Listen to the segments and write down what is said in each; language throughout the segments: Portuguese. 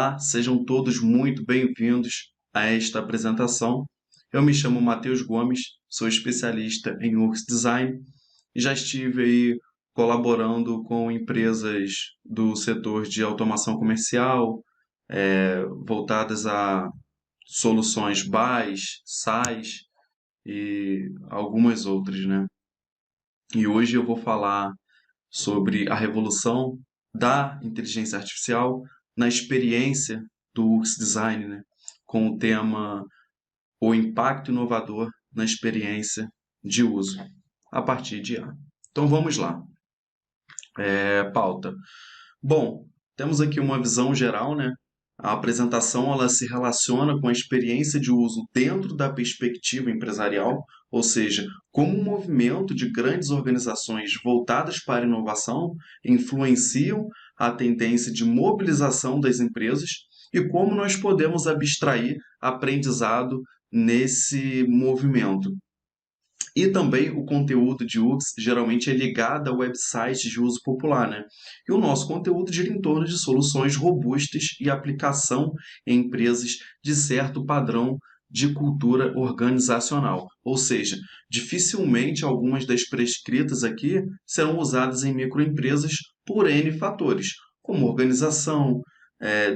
Olá, sejam todos muito bem-vindos a esta apresentação. Eu me chamo Matheus Gomes, sou especialista em UX Design e já estive aí colaborando com empresas do setor de automação comercial, voltadas a soluções BaaS, SaaS e algumas outras, né? E hoje eu vou falar sobre a revolução da inteligência artificial na experiência do UX Design, né? Com o tema O impacto inovador na experiência de uso, a partir de A. Então vamos lá. Pauta. Bom, temos aqui uma visão geral, né? A apresentação ela se relaciona com a experiência de uso dentro da perspectiva empresarial, ou seja, como um movimento de grandes organizações voltadas para a inovação influenciam a tendência de mobilização das empresas e como nós podemos abstrair aprendizado nesse movimento. E também o conteúdo de UX geralmente é ligado a websites de uso popular, né? E o nosso conteúdo gira em torno de soluções robustas e aplicação em empresas de certo padrão de cultura organizacional. Ou seja, dificilmente algumas das prescritas aqui serão usadas em microempresas por N fatores, como organização,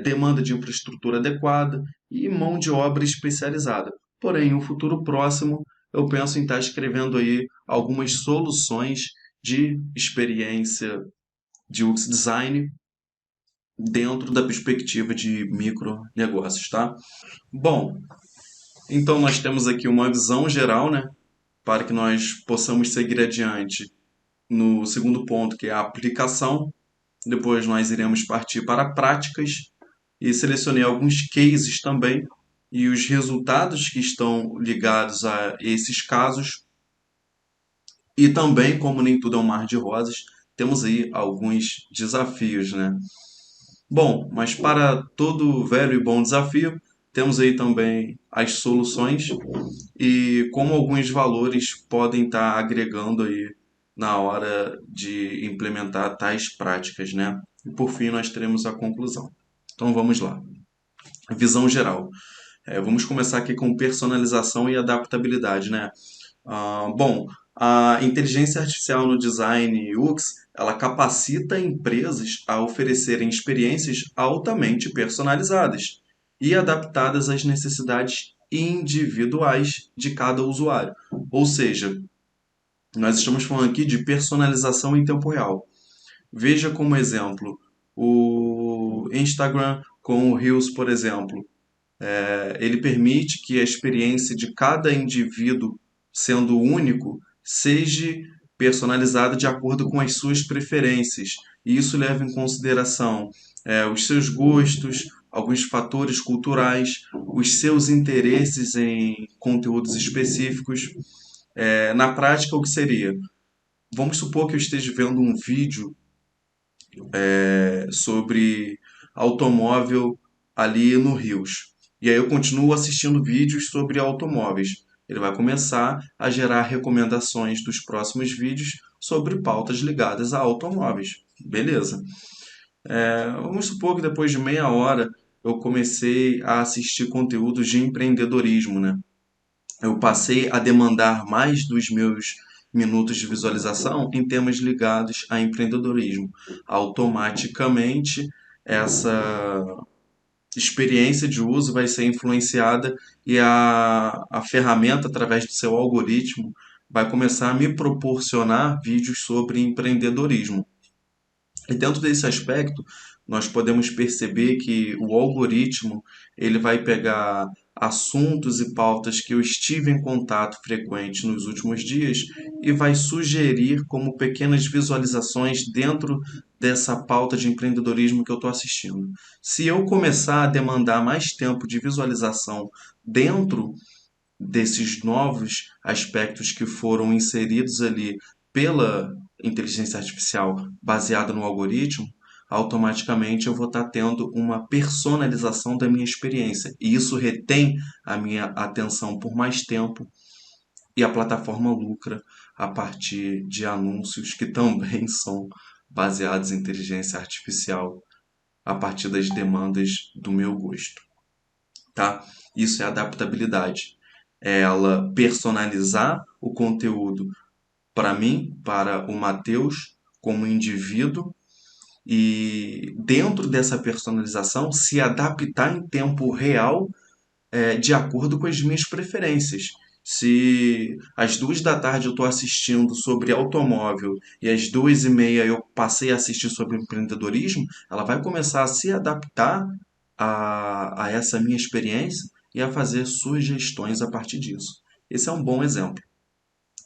demanda de infraestrutura adequada e mão de obra especializada. Porém, em um futuro próximo, eu penso em estar escrevendo aí algumas soluções de experiência de UX design dentro da perspectiva de micronegócios, tá? Bom, então nós temos aqui uma visão geral, né, para que nós possamos seguir adiante no segundo ponto, que é a aplicação. Depois nós iremos partir para práticas e selecionei alguns cases também e os resultados que estão ligados a esses casos. E também, como nem tudo é um mar de rosas, temos aí alguns desafios, né? Bom, mas para todo velho e bom desafio, temos aí também as soluções e como alguns valores podem estar agregando aí na hora de implementar tais práticas, né? E por fim, nós teremos a conclusão. Então vamos lá. Visão geral. Vamos começar aqui com personalização e adaptabilidade, né? Bom, a inteligência artificial no design UX, ela capacita empresas a oferecerem experiências altamente personalizadas e adaptadas às necessidades individuais de cada usuário. Ou seja, nós estamos falando aqui de personalização em tempo real. Veja como exemplo o Instagram com o Reels, por exemplo. Ele permite que a experiência de cada indivíduo, sendo único, seja personalizada de acordo com as suas preferências. E isso leva em consideração os seus gostos, alguns fatores culturais, os seus interesses em conteúdos específicos. Na prática, o que seria? Vamos supor que eu esteja vendo um vídeo sobre automóvel ali no Rios. E aí eu continuo assistindo vídeos sobre automóveis. Ele vai começar a gerar recomendações dos próximos vídeos sobre pautas ligadas a automóveis. Beleza. Vamos supor que depois de meia hora eu comecei a assistir conteúdos de empreendedorismo, né? Eu passei a demandar mais dos meus minutos de visualização em temas ligados a empreendedorismo. Automaticamente, essa experiência de uso vai ser influenciada e a ferramenta, através do seu algoritmo, vai começar a me proporcionar vídeos sobre empreendedorismo. E dentro desse aspecto, nós podemos perceber que o algoritmo ele vai pegar assuntos e pautas que eu estive em contato frequente nos últimos dias e vai sugerir como pequenas visualizações dentro dessa pauta de empreendedorismo que eu estou assistindo. Se eu começar a demandar mais tempo de visualização dentro desses novos aspectos que foram inseridos ali pela inteligência artificial baseada no algoritmo, automaticamente eu vou estar tendo uma personalização da minha experiência. E isso retém a minha atenção por mais tempo e a plataforma lucra a partir de anúncios que também são baseados em inteligência artificial a partir das demandas do meu gosto, tá? Isso é adaptabilidade. É ela personalizar o conteúdo para mim, para o Matheus, como indivíduo, e dentro dessa personalização se adaptar em tempo real de acordo com as minhas preferências. Se às 2 da tarde eu estou assistindo sobre automóvel e às 2h30 eu passei a assistir sobre empreendedorismo, ela vai começar a se adaptar a essa minha experiência e a fazer sugestões a partir disso. Esse é um bom exemplo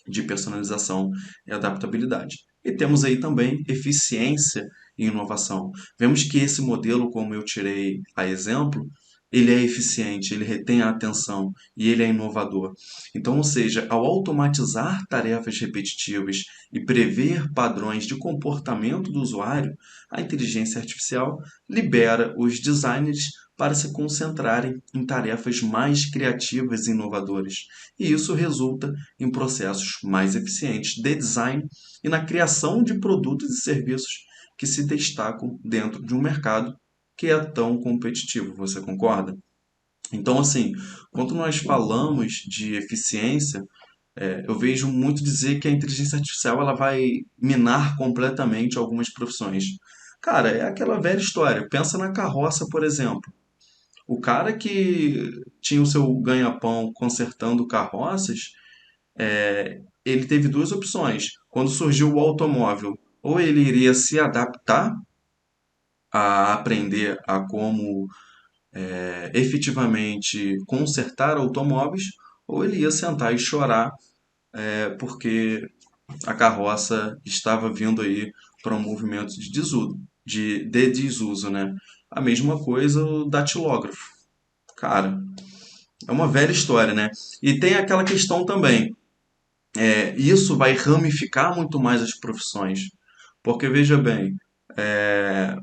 de personalização e adaptabilidade. E temos aí também eficiência e inovação. Vemos que esse modelo, como eu tirei a exemplo, ele é eficiente, ele retém a atenção e ele é inovador. Então, ou seja, ao automatizar tarefas repetitivas e prever padrões de comportamento do usuário, a inteligência artificial libera os designers para se concentrarem em tarefas mais criativas e inovadoras. E isso resulta em processos mais eficientes de design e na criação de produtos e serviços que se destacam dentro de um mercado que é tão competitivo. Você concorda? Então, assim, quando nós falamos de eficiência, eu vejo muito dizer que a inteligência artificial ela vai minar completamente algumas profissões. Cara, é aquela velha história. Pensa na carroça, por exemplo. O cara que tinha o seu ganha-pão consertando carroças, ele teve duas opções. Quando surgiu o automóvel, ou ele iria se adaptar a aprender a como efetivamente consertar automóveis, ou ele ia sentar e chorar porque a carroça estava vindo aí para um movimento de desuso, de desuso, né? A mesma coisa o datilógrafo. Cara, é uma velha história, né? E tem aquela questão também. Isso vai ramificar muito mais as profissões. Porque veja bem,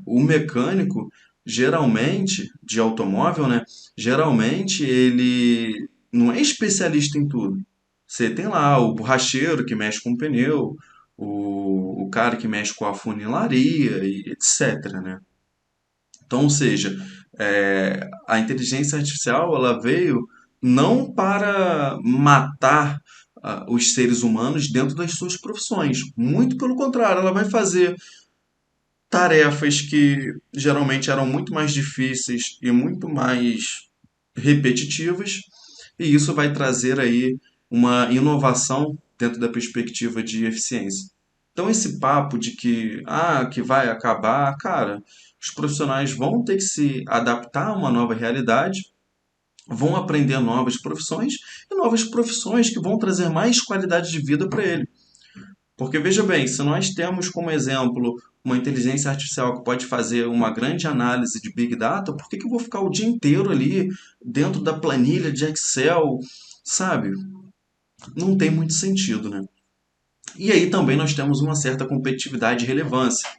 o mecânico, geralmente, de automóvel, né? Geralmente ele não é especialista em tudo. Você tem lá o borracheiro que mexe com o pneu, o cara que mexe com a funilaria, e etc, né? Então, ou seja, a inteligência artificial ela veio não para matar os seres humanos dentro das suas profissões. Muito pelo contrário, ela vai fazer tarefas que geralmente eram muito mais difíceis e muito mais repetitivas, e isso vai trazer aí uma inovação dentro da perspectiva de eficiência. Então esse papo de que vai acabar, cara, os profissionais vão ter que se adaptar a uma nova realidade, vão aprender novas profissões e novas profissões que vão trazer mais qualidade de vida para ele. Porque veja bem, se nós temos como exemplo uma inteligência artificial que pode fazer uma grande análise de Big Data, por que que eu vou ficar o dia inteiro ali dentro da planilha de Excel, sabe? Não tem muito sentido, né? E aí também nós temos uma certa competitividade e relevância.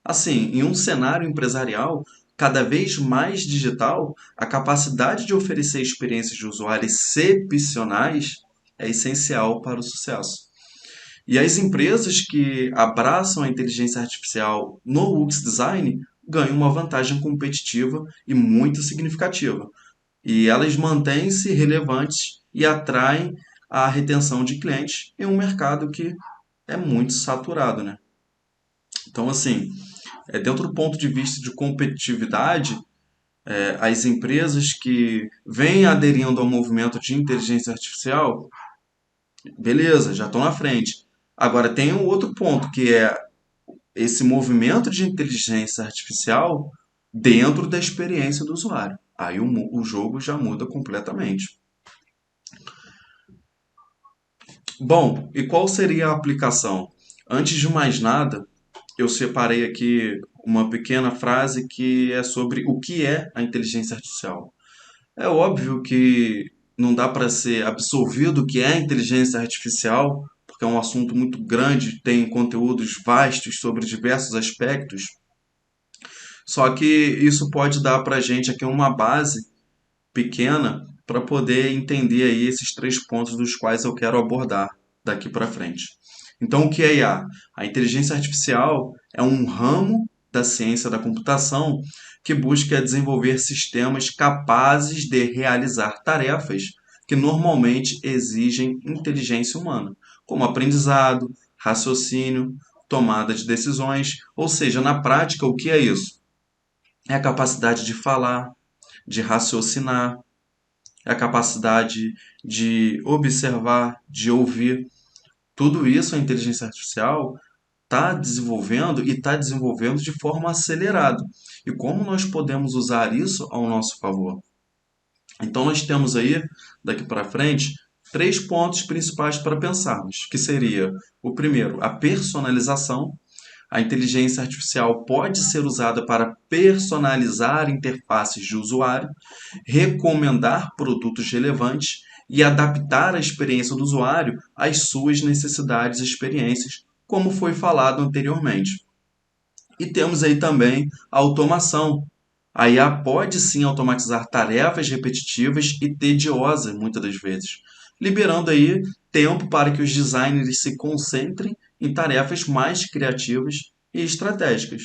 Assim, em um cenário empresarial cada vez mais digital, a capacidade de oferecer experiências de usuário excepcionais é essencial para o sucesso. E as empresas que abraçam a inteligência artificial no UX Design ganham uma vantagem competitiva e muito significativa. E elas mantêm-se relevantes e atraem a retenção de clientes em um mercado que é muito saturado, né? Então, assim, dentro do ponto de vista de competitividade, as empresas que vêm aderindo ao movimento de inteligência artificial, beleza, já estão na frente. Agora, tem um outro ponto, que é esse movimento de inteligência artificial dentro da experiência do usuário. Aí o jogo já muda completamente. Bom, e qual seria a aplicação? Antes de mais nada, eu separei aqui uma pequena frase que é sobre o que é a inteligência artificial. É óbvio que não dá para ser absolvido o que é a inteligência artificial, porque é um assunto muito grande, tem conteúdos vastos sobre diversos aspectos. Só que isso pode dar para a gente aqui uma base pequena para poder entender aí esses 3 pontos dos quais eu quero abordar daqui para frente. Então, o que é IA? A inteligência artificial é um ramo da ciência da computação que busca desenvolver sistemas capazes de realizar tarefas que normalmente exigem inteligência humana, como aprendizado, raciocínio, tomada de decisões. Ou seja, na prática, o que é isso? É a capacidade de falar, de raciocinar, é a capacidade de observar, de ouvir. Tudo isso a inteligência artificial está desenvolvendo e está desenvolvendo de forma acelerada. E como nós podemos usar isso ao nosso favor? Então nós temos aí, daqui para frente, três pontos principais para pensarmos, que seria o primeiro, a personalização. A inteligência artificial pode ser usada para personalizar interfaces de usuário, recomendar produtos relevantes e adaptar a experiência do usuário às suas necessidades e experiências, como foi falado anteriormente. E temos aí também a automação. A IA pode sim automatizar tarefas repetitivas e tediosas, muitas das vezes, liberando aí tempo para que os designers se concentrem em tarefas mais criativas e estratégicas.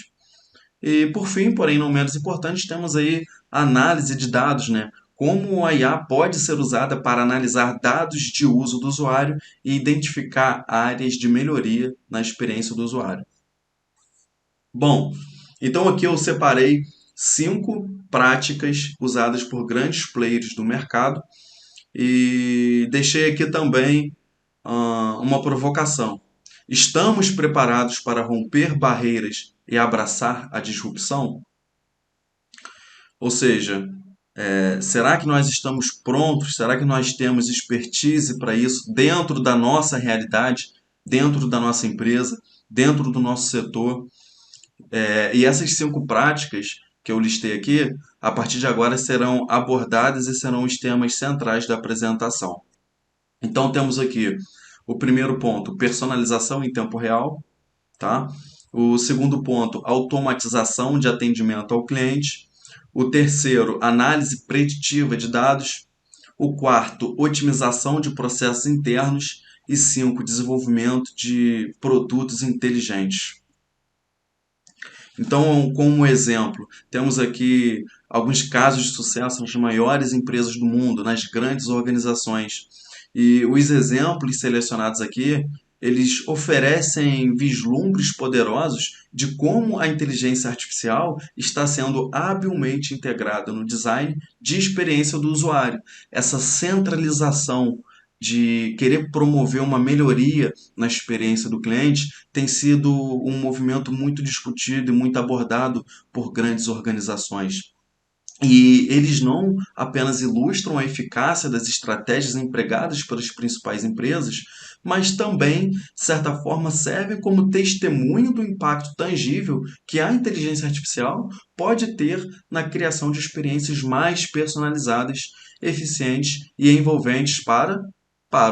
E por fim, porém não menos importante, temos aí a análise de dados, né? Como a IA pode ser usada para analisar dados de uso do usuário e identificar áreas de melhoria na experiência do usuário. Bom, então aqui eu separei 5 práticas usadas por grandes players do mercado e deixei aqui também uma provocação. Estamos preparados para romper barreiras e abraçar a disrupção? Ou seja, será que nós estamos prontos? Será que nós temos expertise para isso dentro da nossa realidade, dentro da nossa empresa, dentro do nosso setor? E essas 5 práticas que eu listei aqui, a partir de agora serão abordadas e serão os temas centrais da apresentação. Então temos aqui o primeiro ponto, personalização em tempo real, tá? O segundo ponto, automatização de atendimento ao cliente. O terceiro, análise preditiva de dados. O quarto, otimização de processos internos. E 5, desenvolvimento de produtos inteligentes. Então, como exemplo, temos aqui alguns casos de sucesso nas maiores empresas do mundo, nas grandes organizações. E os exemplos selecionados aqui, eles oferecem vislumbres poderosos de como a inteligência artificial está sendo habilmente integrada no design de experiência do usuário. Essa centralização de querer promover uma melhoria na experiência do cliente tem sido um movimento muito discutido e muito abordado por grandes organizações. E eles não apenas ilustram a eficácia das estratégias empregadas pelas principais empresas, mas também, de certa forma, servem como testemunho do impacto tangível que a inteligência artificial pode ter na criação de experiências mais personalizadas, eficientes e envolventes para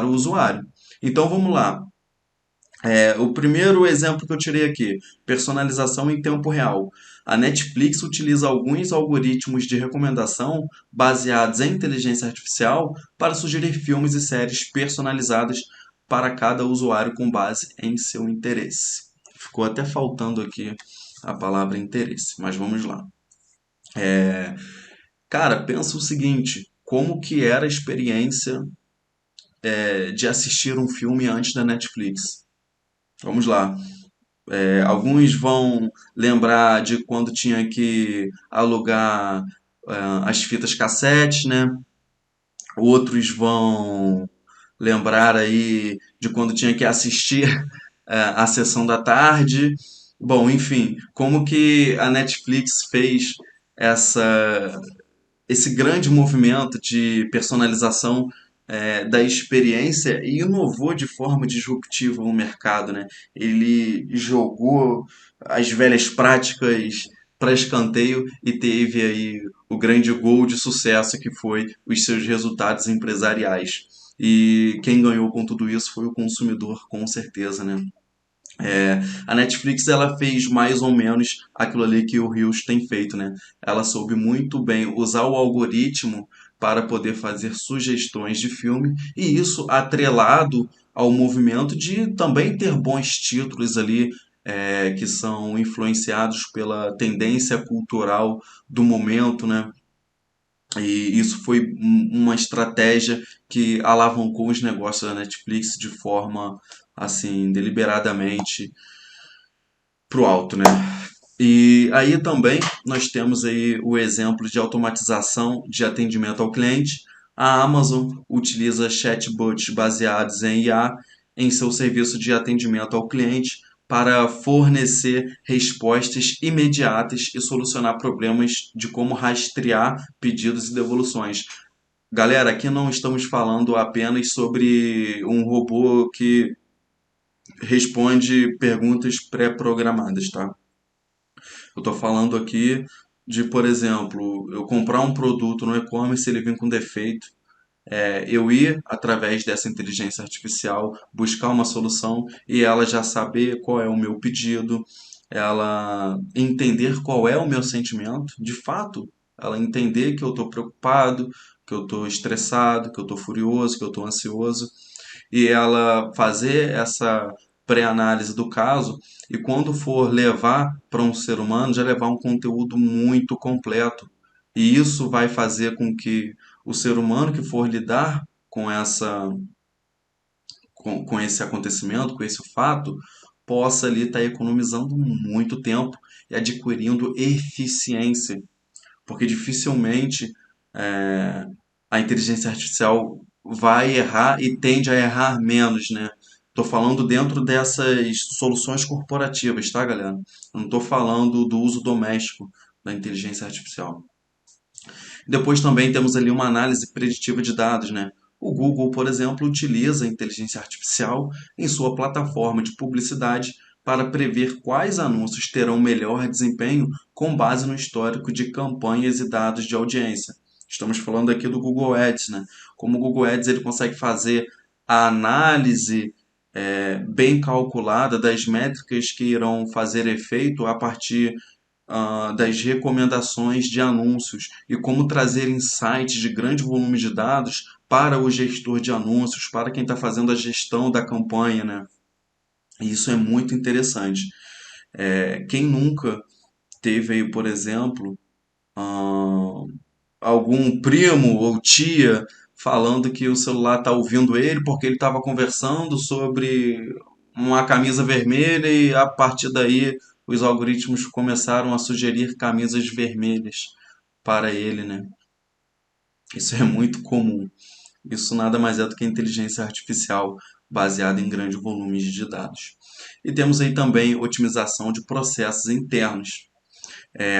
o usuário. Então vamos lá. O primeiro exemplo que eu tirei aqui, personalização em tempo real. A Netflix utiliza alguns algoritmos de recomendação baseados em inteligência artificial para sugerir filmes e séries personalizadas para cada usuário com base em seu interesse. Ficou até faltando aqui a palavra interesse, mas vamos lá. Cara, pensa o seguinte, como que era a experiência de assistir um filme antes da Netflix? Vamos lá. Alguns vão lembrar de quando tinha que alugar as fitas cassete, né? Outros vão lembrar aí de quando tinha que assistir a sessão da tarde. Bom, enfim, como que a Netflix fez essa, esse grande movimento de personalização da experiência e inovou de forma disruptiva o mercado, né? Ele jogou as velhas práticas para escanteio e teve aí o grande gol de sucesso que foi os seus resultados empresariais. E quem ganhou com tudo isso foi o consumidor, com certeza, né? A Netflix ela fez mais ou menos aquilo ali que o Rios tem feito, né? Ela soube muito bem usar o algoritmo para poder fazer sugestões de filme e isso atrelado ao movimento de também ter bons títulos ali que são influenciados pela tendência cultural do momento, né? E isso foi uma estratégia que alavancou os negócios da Netflix de forma assim deliberadamente pro alto, né? E aí também nós temos aí o exemplo de automatização de atendimento ao cliente. A Amazon utiliza chatbots baseados em IA em seu serviço de atendimento ao cliente para fornecer respostas imediatas e solucionar problemas de como rastrear pedidos e devoluções. Galera, aqui não estamos falando apenas sobre um robô que responde perguntas pré-programadas, tá? Eu estou falando aqui de, por exemplo, eu comprar um produto no e-commerce, ele vir com defeito, eu ir através dessa inteligência artificial buscar uma solução e ela já saber qual é o meu pedido, ela entender qual é o meu sentimento, de fato, ela entender que eu estou preocupado, que eu estou estressado, que eu estou furioso, que eu estou ansioso e ela fazer essa pré-análise do caso e quando for levar para um ser humano, já levar um conteúdo muito completo. E isso vai fazer com que o ser humano que for lidar com esse acontecimento, com esse fato, possa ali estar economizando muito tempo e adquirindo eficiência, porque dificilmente é, a inteligência artificial vai errar e tende a errar menos, né? Estou falando dentro dessas soluções corporativas, tá, galera? Eu não estou falando do uso doméstico da inteligência artificial. Depois também temos ali uma análise preditiva de dados, né? O Google, por exemplo, utiliza a inteligência artificial em sua plataforma de publicidade para prever quais anúncios terão melhor desempenho com base no histórico de campanhas e dados de audiência. Estamos falando aqui do Google Ads, né? Como o Google Ads ele consegue fazer a análise bem calculada das métricas que irão fazer efeito a partir das recomendações de anúncios e como trazer insights de grande volume de dados para o gestor de anúncios, para quem está fazendo a gestão da campanha, né? E isso é muito interessante. Quem nunca teve aí, por exemplo, ah, algum primo ou tia falando que o celular está ouvindo ele porque ele estava conversando sobre uma camisa vermelha e a partir daí os algoritmos começaram a sugerir camisas vermelhas para ele, né? Isso é muito comum. Isso nada mais é do que inteligência artificial baseada em grandes volumes de dados. E temos aí também otimização de processos internos.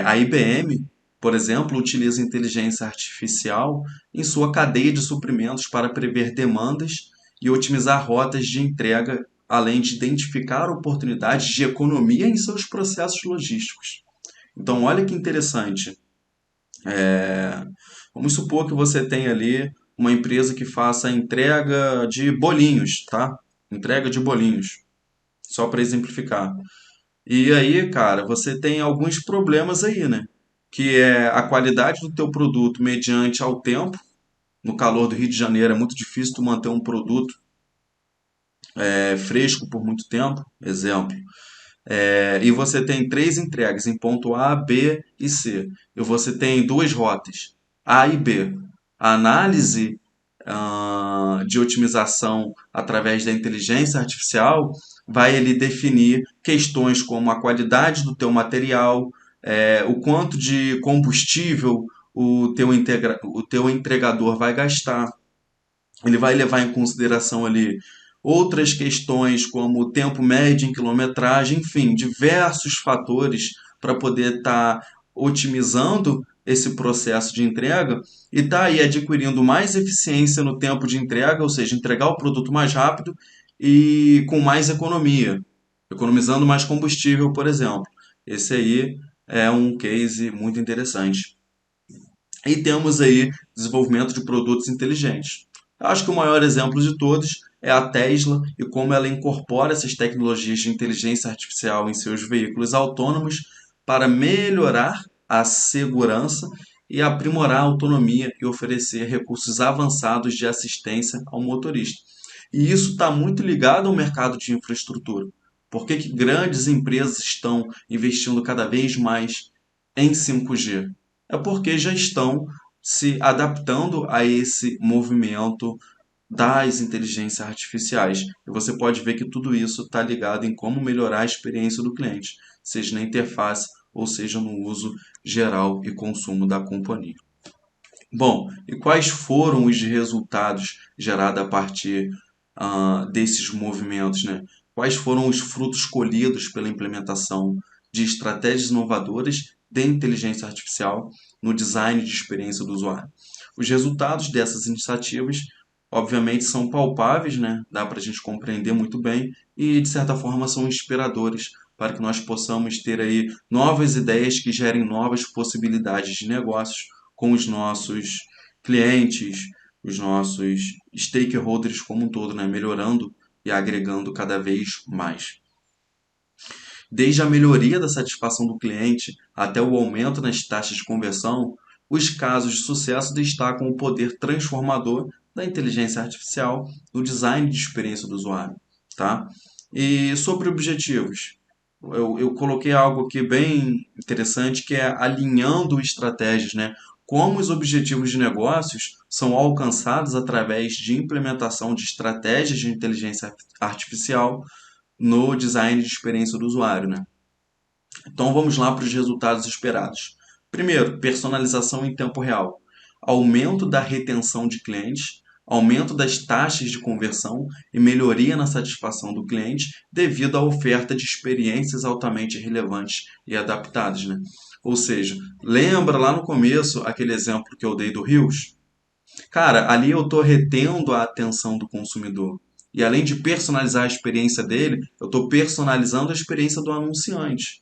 A IBM, por exemplo, utiliza inteligência artificial em sua cadeia de suprimentos para prever demandas e otimizar rotas de entrega, além de identificar oportunidades de economia em seus processos logísticos. Então, olha que interessante. Vamos supor que você tem ali uma empresa que faça entrega de bolinhos, tá? Entrega de bolinhos, só para exemplificar. E aí, cara, você tem alguns problemas aí, né? Que é a qualidade do teu produto mediante ao tempo. No calor do Rio de Janeiro é muito difícil tu manter um produto fresco por muito tempo, exemplo. E você tem três entregas em ponto A, B e C. E você tem duas rotas, A e B. A análise de otimização através da inteligência artificial vai ele definir questões como a qualidade do teu material, o quanto de combustível o teu entregador vai gastar. Ele vai levar em consideração ali outras questões como o tempo médio em quilometragem, enfim, diversos fatores para poder estar otimizando esse processo de entrega e tá aí adquirindo mais eficiência no tempo de entrega, ou seja, entregar o produto mais rápido e com mais economia, economizando mais combustível, por exemplo. Esse aí é um case muito interessante. E temos aí desenvolvimento de produtos inteligentes. Eu acho que o maior exemplo de todos é a Tesla e como ela incorpora essas tecnologias de inteligência artificial em seus veículos autônomos para melhorar a segurança e aprimorar a autonomia e oferecer recursos avançados de assistência ao motorista. E isso está muito ligado ao mercado de infraestrutura, Por que que grandes empresas estão investindo cada vez mais em 5G? É porque já estão se adaptando a esse movimento das inteligências artificiais. E você pode ver que tudo isso está ligado em como melhorar a experiência do cliente, seja na interface ou seja no uso geral e consumo da companhia. Bom, e quais foram os resultados gerados a partir desses movimentos, né? Quais foram os frutos colhidos pela implementação de estratégias inovadoras de inteligência artificial no design de experiência do usuário? Os resultados dessas iniciativas, obviamente, são palpáveis, né? Dá para a gente compreender muito bem e, de certa forma, são inspiradores para que nós possamos ter aí novas ideias que gerem novas possibilidades de negócios com os nossos clientes, os nossos stakeholders como um todo, né? Melhorando e agregando cada vez mais. Desde a melhoria da satisfação do cliente até o aumento nas taxas de conversão, os casos de sucesso destacam o poder transformador da inteligência artificial no design de experiência do usuário, tá? E sobre objetivos, eu coloquei algo aqui bem interessante que é alinhando estratégias, né? Como os objetivos de negócios são alcançados através de implementação de estratégias de inteligência artificial no design de experiência do usuário, né? Então vamos lá para os resultados esperados. Primeiro, personalização em tempo real. Aumento da retenção de clientes, aumento das taxas de conversão e melhoria na satisfação do cliente devido à oferta de experiências altamente relevantes e adaptadas, né? Ou seja, lembra lá no começo aquele exemplo que eu dei do Rios? Cara, ali eu estou retendo a atenção do consumidor. E além de personalizar a experiência dele, eu estou personalizando a experiência do anunciante.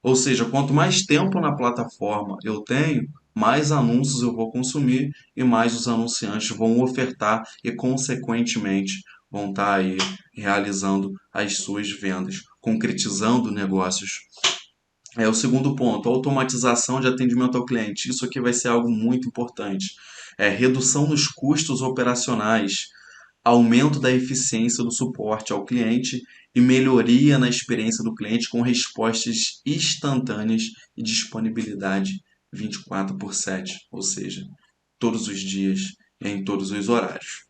Ou seja, quanto mais tempo na plataforma eu tenho, mais anúncios eu vou consumir e mais os anunciantes vão ofertar e, consequentemente, vão estar aí realizando as suas vendas, concretizando negócios. É o segundo ponto, automatização de atendimento ao cliente. Isso aqui vai ser algo muito importante. É redução nos custos operacionais, aumento da eficiência do suporte ao cliente e melhoria na experiência do cliente com respostas instantâneas e disponibilidade 24 por 7, ou seja, todos os dias, em todos os horários.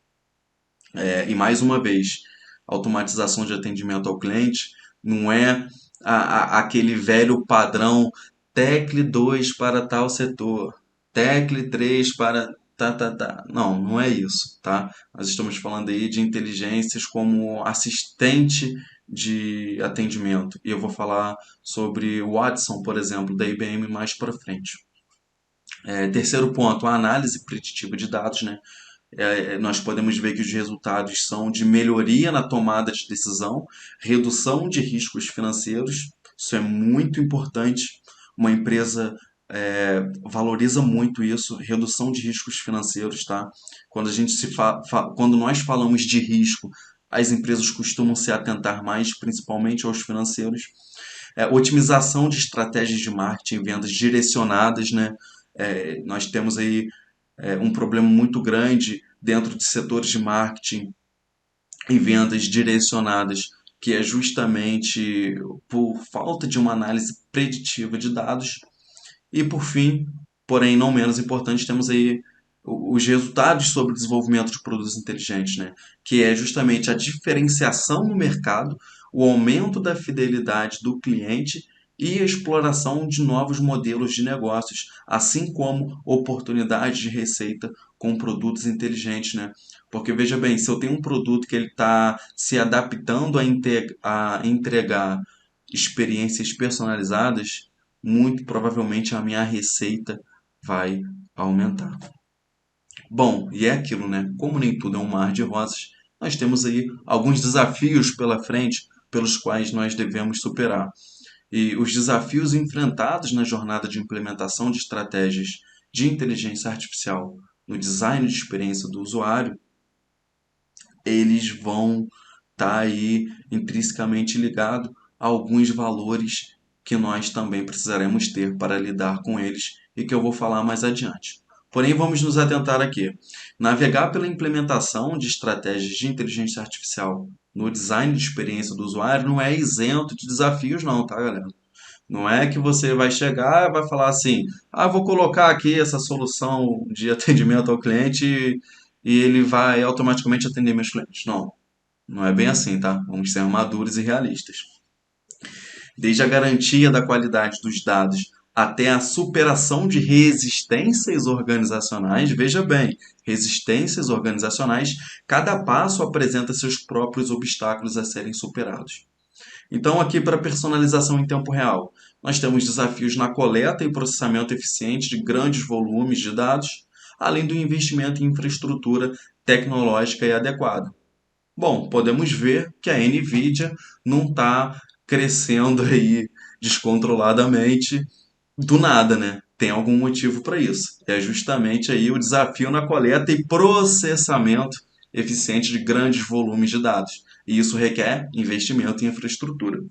E mais uma vez, automatização de atendimento ao cliente não é aquele velho padrão tecle 2 para tal setor, tecle 3 para tá. Não, não é isso, tá? Nós estamos falando aí de inteligências como assistente de atendimento. E eu vou falar sobre o Watson, por exemplo, da IBM mais para frente. Terceiro ponto, a análise preditiva de dados, né? Nós podemos ver que os resultados são de melhoria na tomada de decisão, redução de riscos financeiros, isso é muito importante. Uma empresa valoriza muito isso, redução de riscos financeiros, tá? Quando a gente quando nós falamos de risco, as empresas costumam se atentar mais, principalmente aos financeiros. Otimização de estratégias de marketing e vendas direcionadas, né? Nós temos aí um problema muito grande dentro de setores de marketing e vendas direcionadas, que é justamente por falta de uma análise preditiva de dados. E por fim, porém não menos importante, temos aí os resultados sobre o desenvolvimento de produtos inteligentes, né? Que é justamente a diferenciação no mercado, o aumento da fidelidade do cliente e a exploração de novos modelos de negócios, assim como oportunidades de receita com produtos inteligentes, né? Porque veja bem, se eu tenho um produto que ele está se adaptando a entregar experiências personalizadas, muito provavelmente a minha receita vai aumentar. Bom, e é aquilo, né? Como nem tudo é um mar de rosas, nós temos aí alguns desafios pela frente pelos quais nós devemos superar. E os desafios enfrentados na jornada de implementação de estratégias de inteligência artificial no design de experiência do usuário, eles vão estar aí intrinsecamente ligados a alguns valores que nós também precisaremos ter para lidar com eles e que eu vou falar mais adiante. Porém, vamos nos atentar aqui. Navegar pela implementação de estratégias de inteligência artificial no design de experiência do usuário não é isento de desafios, não, tá, galera? Não é que você vai chegar e vai falar assim, ah, vou colocar aqui essa solução de atendimento ao cliente e ele vai automaticamente atender meus clientes. Não, não é bem assim, tá? Vamos ser maduros e realistas. Desde a garantia da qualidade dos dados até a superação de resistências organizacionais, veja bem, resistências organizacionais, cada passo apresenta seus próprios obstáculos a serem superados. Então, aqui para personalização em tempo real, nós temos desafios na coleta e processamento eficiente de grandes volumes de dados, além do investimento em infraestrutura tecnológica e adequada. Bom, podemos ver que a Nvidia não está crescendo aí descontroladamente do nada, né? Tem algum motivo para isso. É justamente aí o desafio na coleta e processamento eficiente de grandes volumes de dados. E isso requer investimento em infraestrutura.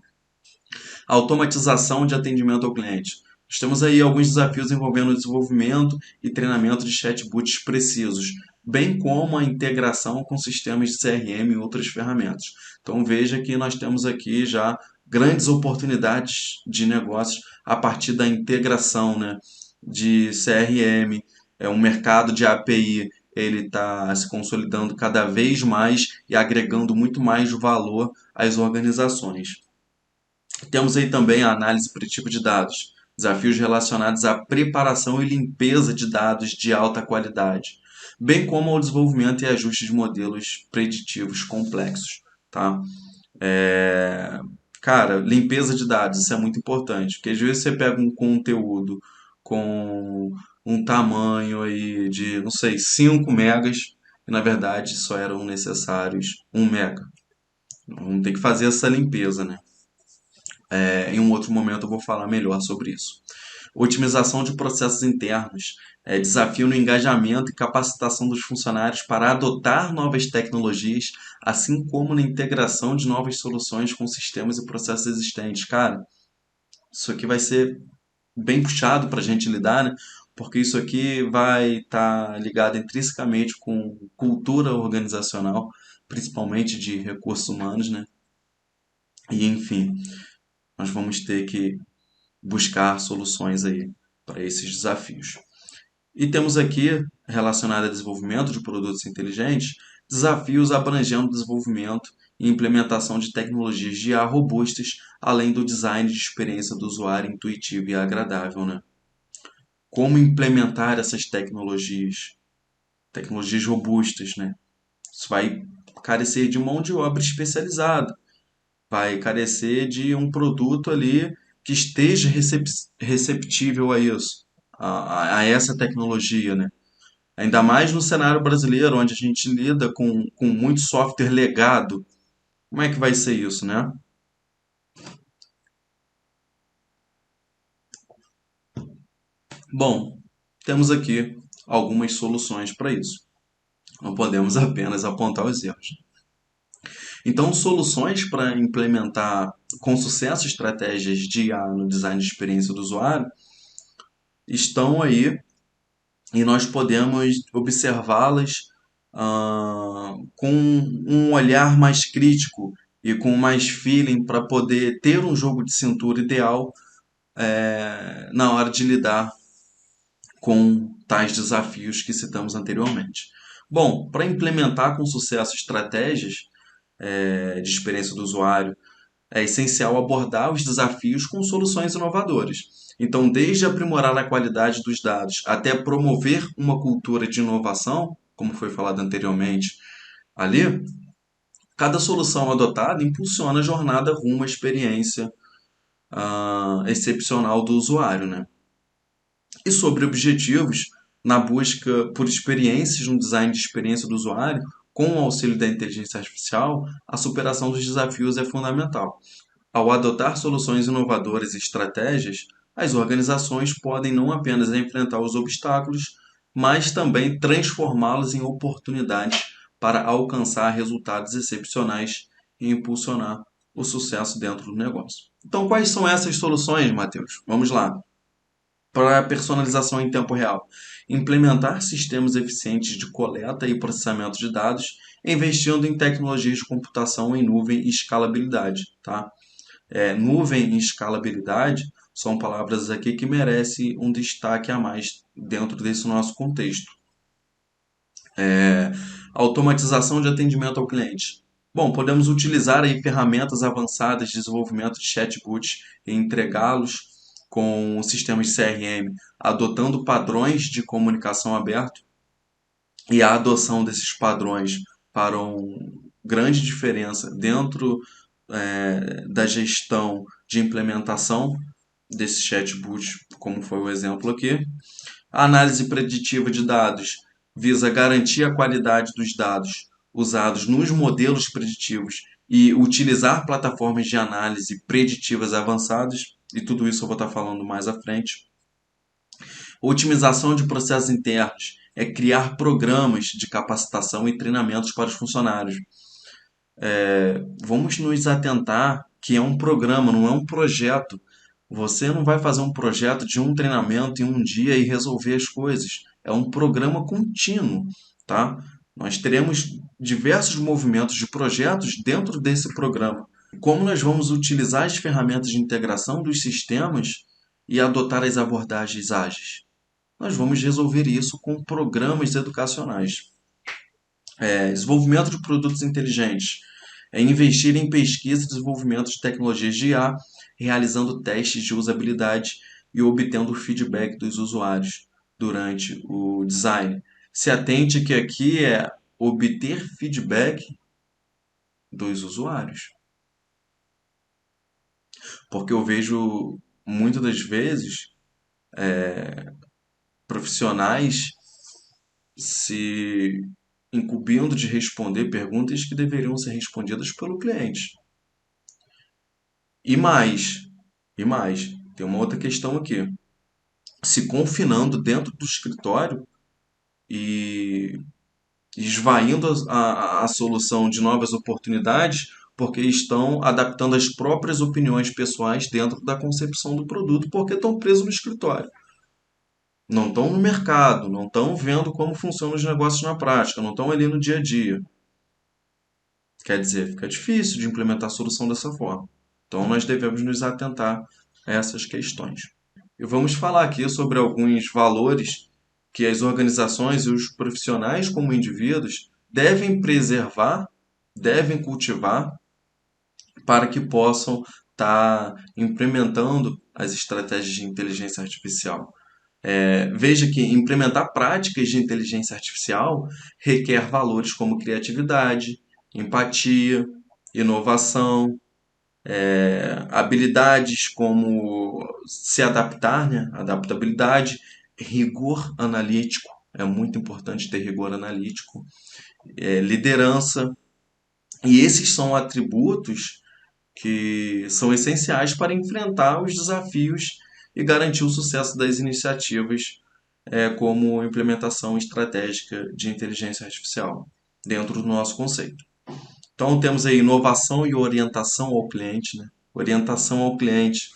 Automatização de atendimento ao cliente. Nós temos aí alguns desafios envolvendo o desenvolvimento e treinamento de chatbots precisos, bem como a integração com sistemas de CRM e outras ferramentas. Então veja que nós temos aqui já grandes oportunidades de negócios a partir da integração, né, de CRM, um mercado de API, ele está se consolidando cada vez mais e agregando muito mais valor às organizações. Temos aí também a análise preditiva de dados, desafios relacionados à preparação e limpeza de dados de alta qualidade, bem como ao desenvolvimento e ajuste de modelos preditivos complexos, tá? É, Cara, limpeza de dados, isso é muito importante, porque às vezes você pega um conteúdo com um tamanho aí de, não sei, 5 megas, e na verdade só eram necessários 1 mega. Vamos ter que fazer essa limpeza, né? Em um outro momento eu vou falar melhor sobre isso. Otimização de processos internos, desafio no engajamento e capacitação dos funcionários para adotar novas tecnologias, assim como na integração de novas soluções com sistemas e processos existentes. Cara, isso aqui vai ser bem puxado para a gente lidar, né? Porque isso aqui vai estar ligado intrinsecamente com cultura organizacional, principalmente de recursos humanos, né? E enfim, nós vamos ter que buscar soluções aí para esses desafios. E temos aqui, relacionado a desenvolvimento de produtos inteligentes, desafios abrangendo desenvolvimento e implementação de tecnologias de IA robustas, além do design de experiência do usuário intuitivo e agradável, né? Como implementar essas tecnologias? Tecnologias robustas, né? Isso vai carecer de mão de obra especializada, vai carecer de um produto ali que esteja receptível a isso, a essa tecnologia, né? Ainda mais no cenário brasileiro, onde a gente lida com muito software legado. Como é que vai ser isso, né? Bom, temos aqui algumas soluções para isso. Não podemos apenas apontar os erros. Então, soluções para implementar com sucesso estratégias de IA no design de experiência do usuário estão aí e nós podemos observá-las com um olhar mais crítico e com mais feeling para poder ter um jogo de cintura ideal na hora de lidar com tais desafios que citamos anteriormente. Bom, para implementar com sucesso estratégias de experiência do usuário, é essencial abordar os desafios com soluções inovadoras. Então, desde aprimorar a qualidade dos dados até promover uma cultura de inovação, como foi falado anteriormente ali, cada solução adotada impulsiona a jornada rumo à experiência excepcional do usuário, né? E sobre objetivos, na busca por experiências no design de experiência do usuário, com o auxílio da inteligência artificial, a superação dos desafios é fundamental. Ao adotar soluções inovadoras e estratégias, as organizações podem não apenas enfrentar os obstáculos, mas também transformá-los em oportunidades para alcançar resultados excepcionais e impulsionar o sucesso dentro do negócio. Então, quais são essas soluções, Matheus? Vamos lá. para personalização em tempo real. Implementar sistemas eficientes de coleta e processamento de dados, investindo em tecnologias de computação em nuvem e escalabilidade, tá? Nuvem e escalabilidade são palavras aqui que merecem um destaque a mais dentro desse nosso contexto. Automatização de atendimento ao cliente. Bom, podemos utilizar aí ferramentas avançadas de desenvolvimento de chatbots e entregá-los com sistemas de CRM, adotando padrões de comunicação aberto, e a adoção desses padrões farão grande diferença dentro da gestão de implementação desses chatbots, como foi o exemplo aqui. A análise preditiva de dados visa garantir a qualidade dos dados usados nos modelos preditivos e utilizar plataformas de análise preditivas avançadas, e tudo isso eu vou estar falando mais à frente. Otimização de processos internos é criar programas de capacitação e treinamentos para os funcionários. Vamos nos atentar que é um programa, não é um projeto. Você não vai fazer um projeto de um treinamento em um dia e resolver as coisas. É um programa contínuo, tá? Nós teremos diversos movimentos de projetos dentro desse programa. Como nós vamos utilizar as ferramentas de integração dos sistemas e adotar as abordagens ágeis? Nós vamos resolver isso com programas educacionais. Desenvolvimento de produtos inteligentes é investir em pesquisa e desenvolvimento de tecnologias de IA, realizando testes de usabilidade e obtendo feedback dos usuários durante o design. Se atente que aqui é obter feedback dos usuários, porque eu vejo muitas das vezes profissionais se incumbindo de responder perguntas que deveriam ser respondidas pelo cliente. E mais, tem uma outra questão aqui. Se confinando dentro do escritório e esvaindo a solução de novas oportunidades porque estão adaptando as próprias opiniões pessoais dentro da concepção do produto porque estão presos no escritório. Não estão no mercado, não estão vendo como funcionam os negócios na prática, não estão ali no dia a dia. Quer dizer, fica difícil de implementar a solução dessa forma. Então, nós devemos nos atentar a essas questões. E vamos falar aqui sobre alguns valores que as organizações e os profissionais, como indivíduos, devem preservar, devem cultivar para que possam estar implementando as estratégias de inteligência artificial. Veja que implementar práticas de inteligência artificial requer valores como criatividade, empatia, inovação, habilidades como se adaptar, né? Adaptabilidade, rigor analítico, é muito importante ter rigor analítico, liderança, e esses são atributos que são essenciais para enfrentar os desafios e garantir o sucesso das iniciativas, como implementação estratégica de inteligência artificial dentro do nosso conceito. Então temos aí inovação e orientação ao cliente, né? Orientação ao cliente.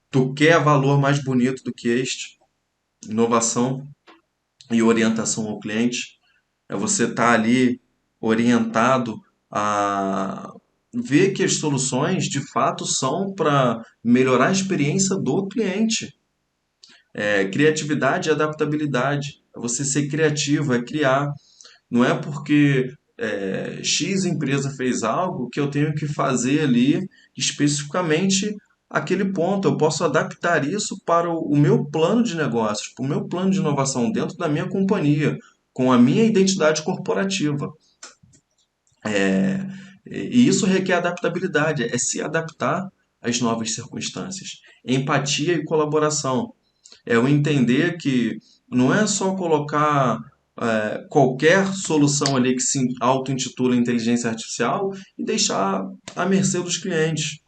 Tu quer valor mais bonito do que este? Inovação e orientação ao cliente. É você estar ali orientado a ver que as soluções de fato são para melhorar a experiência do cliente. Criatividade e adaptabilidade. É você ser criativo, é criar. Não é porque X empresa fez algo que eu tenho que fazer ali especificamente aquele ponto. Eu posso adaptar isso para o meu plano de negócios, para o meu plano de inovação dentro da minha companhia, com a minha identidade corporativa. E isso requer adaptabilidade, é se adaptar às novas circunstâncias. Empatia e colaboração. É o entender que não é só colocar qualquer solução ali que se auto-intitula inteligência artificial e deixar à mercê dos clientes.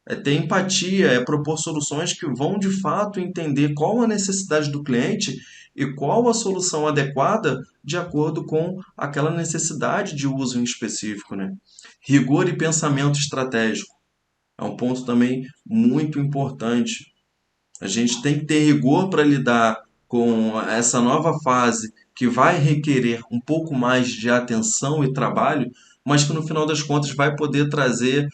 É ter empatia, é propor soluções que vão de fato entender qual a necessidade do cliente e qual a solução adequada de acordo com aquela necessidade de uso em específico, né? Rigor e pensamento estratégico é um ponto também muito importante. A gente tem que ter rigor para lidar com essa nova fase que vai requerer um pouco mais de atenção e trabalho, mas que no final das contas vai poder trazer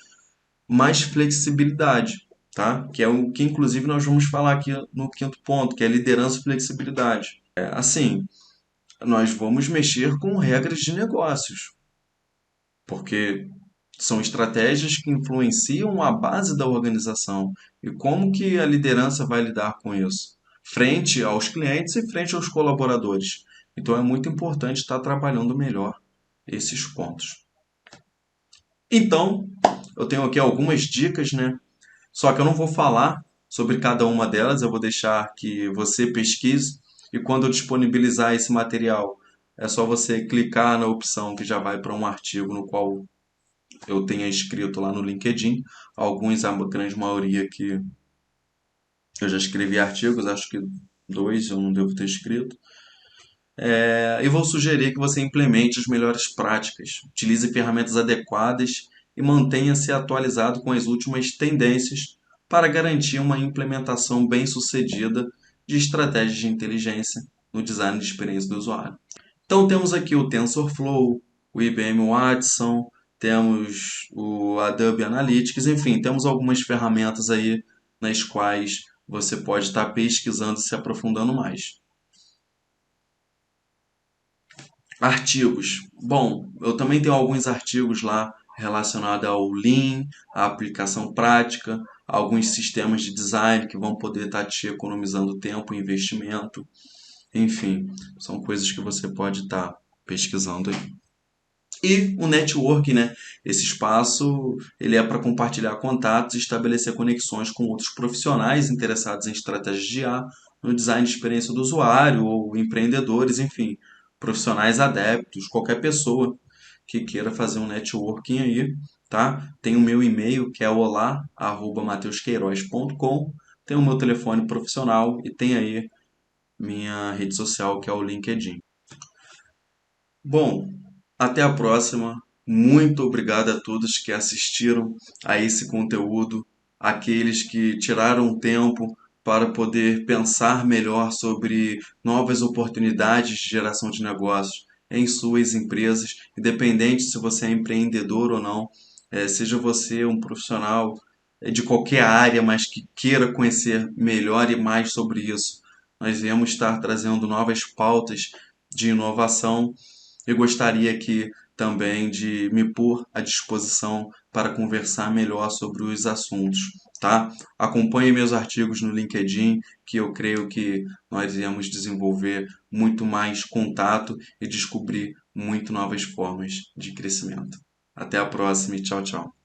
mais flexibilidade, tá? Que é o que inclusive nós vamos falar aqui no quinto ponto, que é liderança e flexibilidade. Assim, nós vamos mexer com regras de negócios, porque são estratégias que influenciam a base da organização. E como que a liderança vai lidar com isso? Frente aos clientes e frente aos colaboradores. Então é muito importante estar trabalhando melhor esses pontos. Então, eu tenho aqui algumas dicas, né? Só que eu não vou falar sobre cada uma delas, eu vou deixar que você pesquise e quando eu disponibilizar esse material, é só você clicar na opção que já vai para um artigo no qual eu tenha escrito lá no LinkedIn. Alguns, a grande maioria que eu já escrevi artigos, acho que dois eu não devo ter escrito. E vou sugerir que você implemente as melhores práticas, utilize ferramentas adequadas e mantenha-se atualizado com as últimas tendências para garantir uma implementação bem-sucedida de estratégias de inteligência no design de experiência do usuário. Então temos aqui o TensorFlow, o IBM Watson, temos o Adobe Analytics, enfim, temos algumas ferramentas aí nas quais você pode estar pesquisando e se aprofundando mais. Artigos. Bom, eu também tenho alguns artigos lá relacionados ao Lean, à aplicação prática, alguns sistemas de design que vão poder estar te economizando tempo e investimento. Enfim, são coisas que você pode estar pesquisando aí. E o networking, né? Esse espaço ele é para compartilhar contatos e estabelecer conexões com outros profissionais interessados em estratégias de IA, no design de experiência do usuário ou empreendedores, enfim, profissionais adeptos, qualquer pessoa que queira fazer um networking aí, tá? Tem o meu e-mail que é olá@mateusqueiroz.com, tem o meu telefone profissional e tem aí minha rede social que é o LinkedIn. Bom, até a próxima. Muito obrigado a todos que assistiram a esse conteúdo, aqueles que tiraram um tempo para poder pensar melhor sobre novas oportunidades de geração de negócios em suas empresas, independente se você é empreendedor ou não, seja você um profissional de qualquer área, mas que queira conhecer melhor e mais sobre isso. Nós iremos estar trazendo novas pautas de inovação e gostaria aqui também de me pôr à disposição para conversar melhor sobre os assuntos, tá? Acompanhe meus artigos no LinkedIn, que eu creio que nós iremos desenvolver muito mais contato e descobrir muito novas formas de crescimento. Até a próxima e tchau, tchau.